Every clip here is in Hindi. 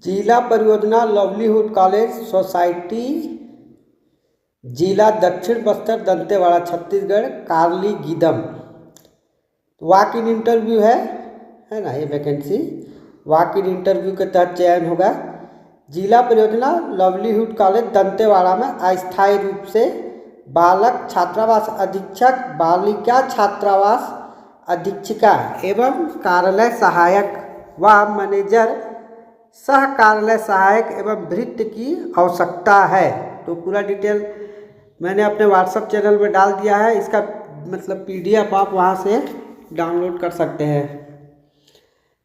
जिला परियोजना लवलीहुड कॉलेज सोसाइटी, जिला दक्षिण बस्तर, दंतेवाड़ा, छत्तीसगढ़, कारली गीदम। वॉक इन इंटरव्यू है ना ये वैकेंसी। वॉक इन इंटरव्यू के तहत चयन होगा। जिला परियोजना लवलीहुड कॉलेज दंतेवाड़ा में अस्थायी रूप से बालक छात्रावास अधीक्षक, बालिका छात्रावास अधीक्षिका एवं कार्यालय सहायक व मैनेजर सह कार्यालय सहायक एवं भृत्य की आवश्यकता है। तो पूरा डिटेल मैंने अपने व्हाट्सएप चैनल में डाल दिया है। इसका मतलब PDF आप वहाँ से डाउनलोड कर सकते हैं।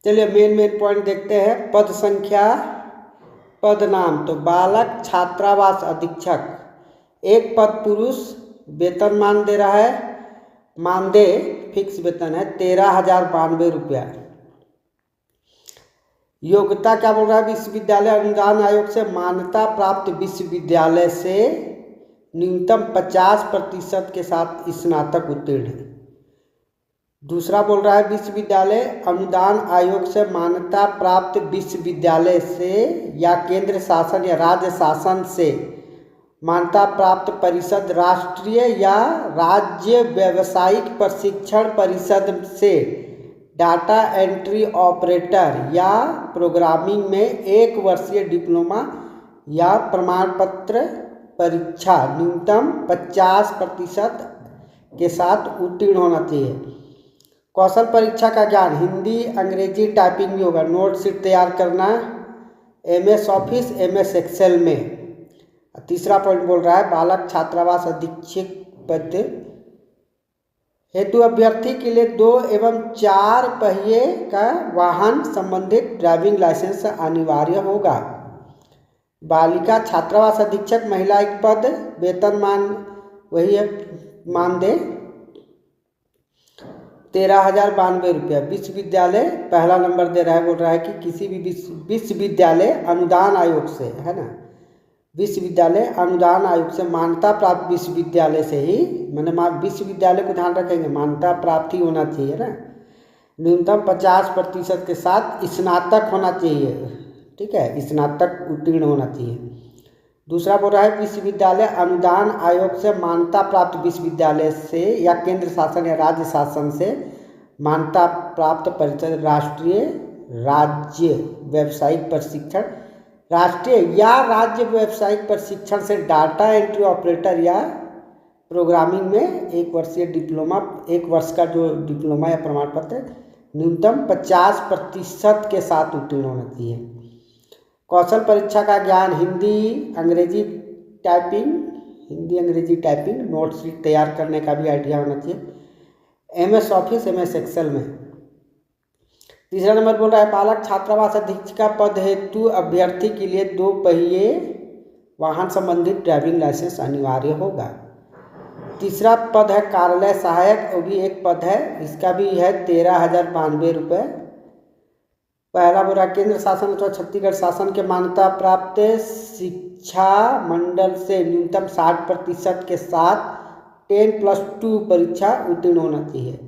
चलिए मेन पॉइंट देखते हैं। पद संख्या, पद नाम, तो बालक छात्रावास अधीक्षक, एक पद पुरुष, वेतन मान दे रहा है, मानदेय फिक्स वेतन है 13,092 रुपया। योग्यता क्या बोल रहा है? विश्वविद्यालय अनुदान आयोग से मान्यता प्राप्त विश्वविद्यालय से न्यूनतम 50% के साथ स्नातक उत्तीर्ण है। दूसरा बोल रहा है विश्वविद्यालय अनुदान आयोग से मान्यता प्राप्त विश्वविद्यालय से या केंद्र शासन या राज्य शासन से मान्यता प्राप्त परिषद, राष्ट्रीय या राज्य व्यावसायिक प्रशिक्षण परिषद से डाटा एंट्री ऑपरेटर या प्रोग्रामिंग में 1 वर्षीय डिप्लोमा या प्रमाण पत्र परीक्षा न्यूनतम 50% के साथ उत्तीर्ण होना चाहिए। कौशल परीक्षा का ज्ञान, हिंदी अंग्रेजी टाइपिंग भी होगा। नोट शीट तैयार करना MS ऑफिस MS एक्सेल में। तीसरा पॉइंट बोल रहा है बालक छात्रावास अधीक्षक पद हेतु अभ्यर्थी के लिए 2 एवं 4 पहिए का वाहन संबंधित ड्राइविंग लाइसेंस अनिवार्य होगा। बालिका छात्रावास अधीक्षक महिला एक पद, वेतन मान वही है, मानदेय 13,092 रुपया। विश्वविद्यालय पहला नंबर दे रहा है, बोल रहा है कि किसी भी विश्वविद्यालय अनुदान आयोग से, है ना, विश्वविद्यालय अनुदान आयोग से मान्यता प्राप्त विश्वविद्यालय से ही, मैंने विश्वविद्यालय को ध्यान रखेंगे, मान्यता प्राप्त ही होना चाहिए ना। न्यूनतम 50% के साथ स्नातक होना चाहिए, ठीक है, स्नातक उत्तीर्ण होना चाहिए। दूसरा बोल रहा है विश्वविद्यालय अनुदान आयोग से मान्यता प्राप्त विश्वविद्यालय से या केंद्र शासन या राज्य शासन से मान्यता प्राप्त परिषद, राष्ट्रीय राज्य व्यावसायिक प्रशिक्षण, राष्ट्रीय या राज्य व्यावसायिक प्रशिक्षण से डाटा एंट्री ऑपरेटर या प्रोग्रामिंग में 1 वर्षीय डिप्लोमा, 1 वर्ष का जो डिप्लोमा या प्रमाण पत्र न्यूनतम 50% के साथ उत्तीर्ण होना चाहिए। कौशल परीक्षा का ज्ञान, हिंदी अंग्रेजी टाइपिंग, नोट शीट तैयार करने का भी आइडिया होना चाहिए MS ऑफिस MS एक्सेल में। तीसरा नंबर बोल रहा है बालक छात्रावास अधीक्षिका पद हेतु अभ्यर्थी के लिए 2 पहिए वाहन संबंधित ड्राइविंग लाइसेंस अनिवार्य होगा। तीसरा पद है कार्यालय सहायक, वो भी एक पद है, इसका भी है 13,092 रुपये। पहला बोला केंद्र शासन अथवा छत्तीसगढ़ शासन के मान्यता प्राप्त शिक्षा मंडल से न्यूनतम 60% के साथ 10+2 परीक्षा उत्तीर्ण होना चाहिए।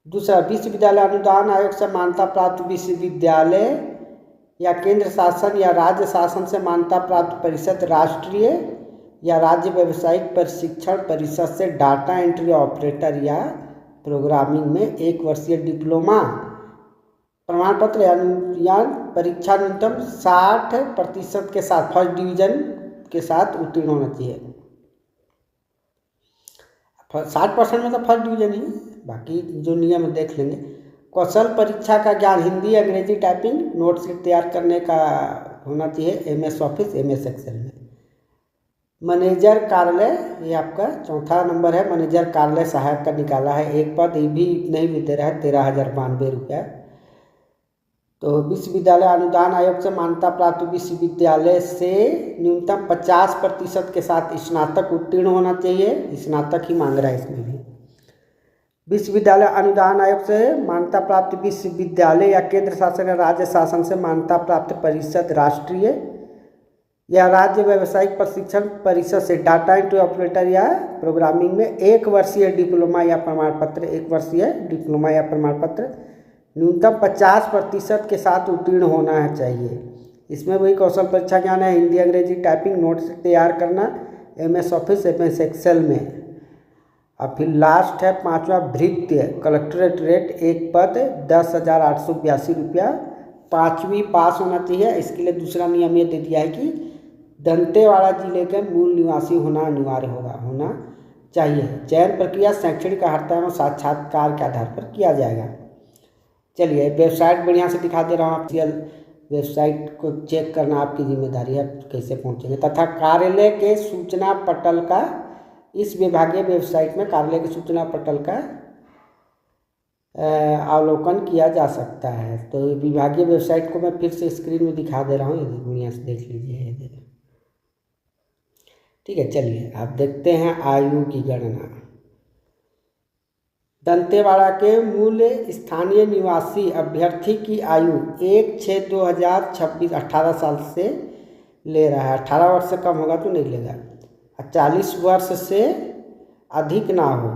दूसरा विश्वविद्यालय अनुदान आयोग से मान्यता प्राप्त विश्वविद्यालय या केंद्र शासन या राज्य शासन से मान्यता प्राप्त परिषद, राष्ट्रीय या राज्य व्यावसायिक प्रशिक्षण परिषद से डाटा एंट्री ऑपरेटर या प्रोग्रामिंग में 1 वर्षीय डिप्लोमा प्रमाण पत्र या परीक्षा न्यूनतम 60% के साथ फर्स्ट डिवीजन के साथ उत्तीर्ण होना चाहिए। 60% में तो फर्स्ट डिवीजन ही, बाकी जो नियम देख लेंगे। कौशल परीक्षा का ज्ञान, हिंदी अंग्रेजी टाइपिंग, नोट शीट तैयार करने का होना चाहिए MS ऑफिस MS एक्सेल में। मैनेजर कार्यालय, ये आपका चौथा नंबर है, मैनेजर कार्यालय सहायक का निकाला है, एक पद, ये भी इतना ही दे रहा है 13,092 रुपया। तो विश्वविद्यालय अनुदान आयोग से मान्यता प्राप्त विश्वविद्यालय से न्यूनतम 50% के साथ स्नातक उत्तीर्ण होना चाहिए, स्नातक ही मांग रहा है इसमें भी। विश्वविद्यालय अनुदान आयोग से मान्यता प्राप्त विश्वविद्यालय या केंद्र शासन या राज्य शासन से मान्यता प्राप्त परिषद, राष्ट्रीय या राज्य व्यावसायिक प्रशिक्षण परिषद से डाटा एंट्री ऑपरेटर या प्रोग्रामिंग में 1 वर्षीय डिप्लोमा या प्रमाण पत्र, 1 वर्षीय डिप्लोमा या प्रमाण पत्र न्यूनतम 50% के साथ उत्तीर्ण होना चाहिए। इसमें वही कौशल परीक्षा ज्ञान है, हिंदी अंग्रेजी टाइपिंग नोट्स तैयार करना, MS ऑफिस MS एक्सेल में। और फिर लास्ट है 5वां भृत्य कलेक्ट्रेट रेट, एक पद 10,882 रुपया, 5वीं पास होना चाहिए। इसके लिए दूसरा नियम ये दे दिया है कि दंतेवाड़ा जिले के मूल निवासी होना अनिवार्य होना चाहिए। चयन प्रक्रिया शैक्षणिक अर्हता एवं साक्षात्कार के आधार पर किया जाएगा। चलिए वेबसाइट बढ़िया से दिखा दे रहा हूँ, वेबसाइट को चेक करना आपकी जिम्मेदारी है, कैसे पहुँचेंगे। तथा कार्यालय के सूचना पटल का, इस विभागीय वेबसाइट में कार्यालय के सूचना पटल का अवलोकन किया जा सकता है। तो विभागीय वेबसाइट को मैं फिर से स्क्रीन में दिखा दे रहा हूँ, ये बढ़िया से देख लीजिए। ठीक है, चलिए आप देखते हैं आयु की गणना। दंतेवाड़ा के मूल स्थानीय निवासी अभ्यर्थी की आयु 1/6/2026 18 साल से ले रहा है। 18 वर्ष से कम होगा तो नहीं लेगा। 40 वर्ष से अधिक ना हो,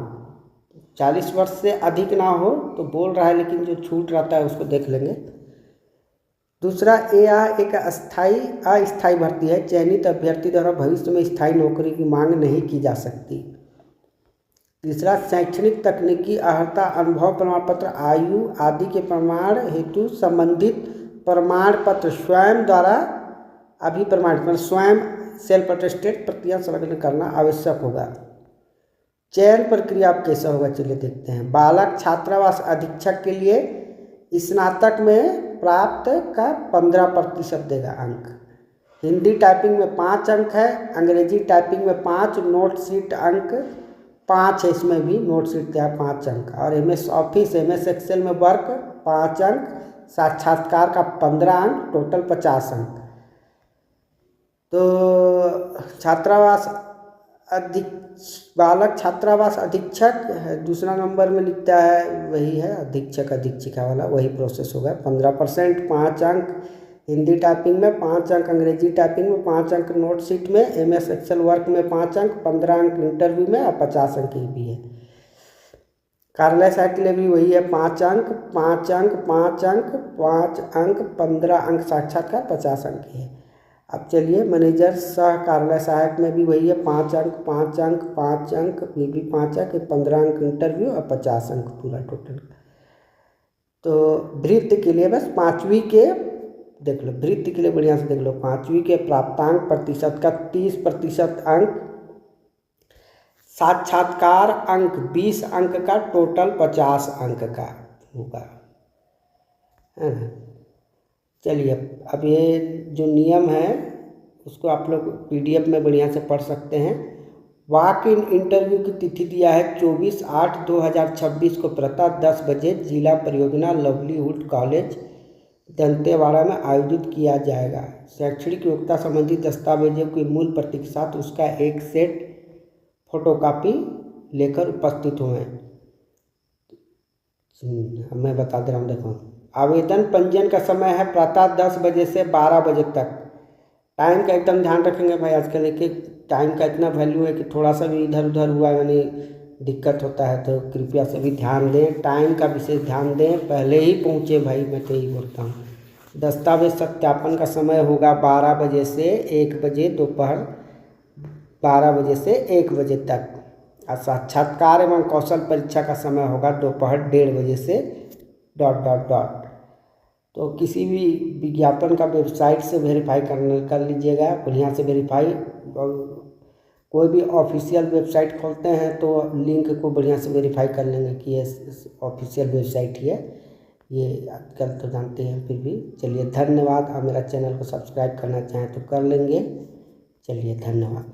40 वर्ष से अधिक ना हो तो बोल रहा है, लेकिन जो छूट रहता है उसको देख लेंगे। दूसरा एक अस्थायी भर्ती है, चयनित अभ्यर्थी द्वारा भविष्य में स्थायी नौकरी की मांग नहीं की जा सकती। तीसरा शैक्षणिक तकनीकी अर्हता अनुभव प्रमाण पत्र आयु आदि के प्रमाण हेतु संबंधित प्रमाण पत्र स्वयं द्वारा अभिप्रमाणित स्वयं सेल्फ अटेस्टेड प्रतियां संलग्न करना आवश्यक होगा। चयन प्रक्रिया अब कैसा होगा चलिए देखते हैं। बालक छात्रावास अधीक्षक के लिए स्नातक में प्राप्त का 15% देगा अंक। हिंदी टाइपिंग में 5 अंक है, अंग्रेजी टाइपिंग में 5, नोट शीट अंक 5 है, इसमें भी नोट शीट क्या 5 अंक। और MS ऑफिस MS एक्सेल में वर्क 5 अंक, साक्षात्कार का 15 अंक, टोटल 50 अंक। तो बालक छात्रावास अधीक्षक दूसरा नंबर में लिखता है, वही है अधीक्षक अधीक्षिका वाला, वही प्रोसेस होगा। 15% 5 अंक हिंदी टाइपिंग में, 5 अंक अंग्रेजी टाइपिंग में, 5 अंक नोट शीट में, MS एक्सेल वर्क में 5 अंक, 15 अंक इंटरव्यू में और 50 अंक ये भी है। कार्यालय साइट के लिए भी वही है, 5 अंक 5 अंक 5 अंक 5 अंक 15 अंक साक्षात्कार 50 अंक की है। अब चलिए मैनेजर सह कार्यालय सहायक में भी वही है, 5 अंक 5 अंक 5 अंक ये भी 5 अंक, 15 अंक इंटरव्यू और 50 अंक पूरा टोटल। तो वृत्ति के लिए बस 5वीं के देख लो, वृत्ति के लिए बढ़िया से देख लो, 5वीं के प्राप्तांक प्रतिशत का 30% अंक, साक्षात्कार अंक 20 अंक का, टोटल 50 अंक का होगा, है ना। चलिए अब ये जो नियम है उसको आप लोग PDF में बढ़िया से पढ़ सकते हैं। वॉक इन इंटरव्यू की तिथि दिया है 24/8/2026 को प्रातः 10 बजे जिला परियोजना लवलीहुड कॉलेज दंतेवाड़ा में आयोजित किया जाएगा। शैक्षणिक योग्यता संबंधी दस्तावेजों की मूल प्रति के साथ उसका एक सेट फोटोकॉपी लेकर उपस्थित हुए। मैं बता दे रहा हूँ, देखो आवेदन पंजीयन का समय है प्रातः 10 बजे से 12 बजे तक। टाइम का एकदम ध्यान रखेंगे भाई, आजकल देखिए टाइम का इतना वैल्यू है कि थोड़ा सा भी इधर उधर हुआ यानी दिक्कत होता है, तो कृपया सभी ध्यान दें, टाइम का विशेष ध्यान दें, पहले ही पहुँचे भाई, मैं तो यही बोलता हूँ। दस्तावेज सत्यापन का समय होगा 12 बजे से 1 बजे, दोपहर 12 बजे से 1 बजे तक। और साक्षात्कार एवं कौशल परीक्षा का समय होगा दोपहर 1:30 बजे से ... तो किसी भी विज्ञापन का वेबसाइट से वेरीफाई कर लीजिएगा, बढ़िया से वेरीफाई। कोई भी ऑफिशियल वेबसाइट खोलते हैं तो लिंक को बढ़िया से वेरीफाई कर लेंगे कि ये ऑफिशियल वेबसाइट ही है, ये आजकल तो जानते हैं फिर भी। चलिए धन्यवाद। और मेरा चैनल को सब्सक्राइब करना चाहें तो कर लेंगे। चलिए धन्यवाद।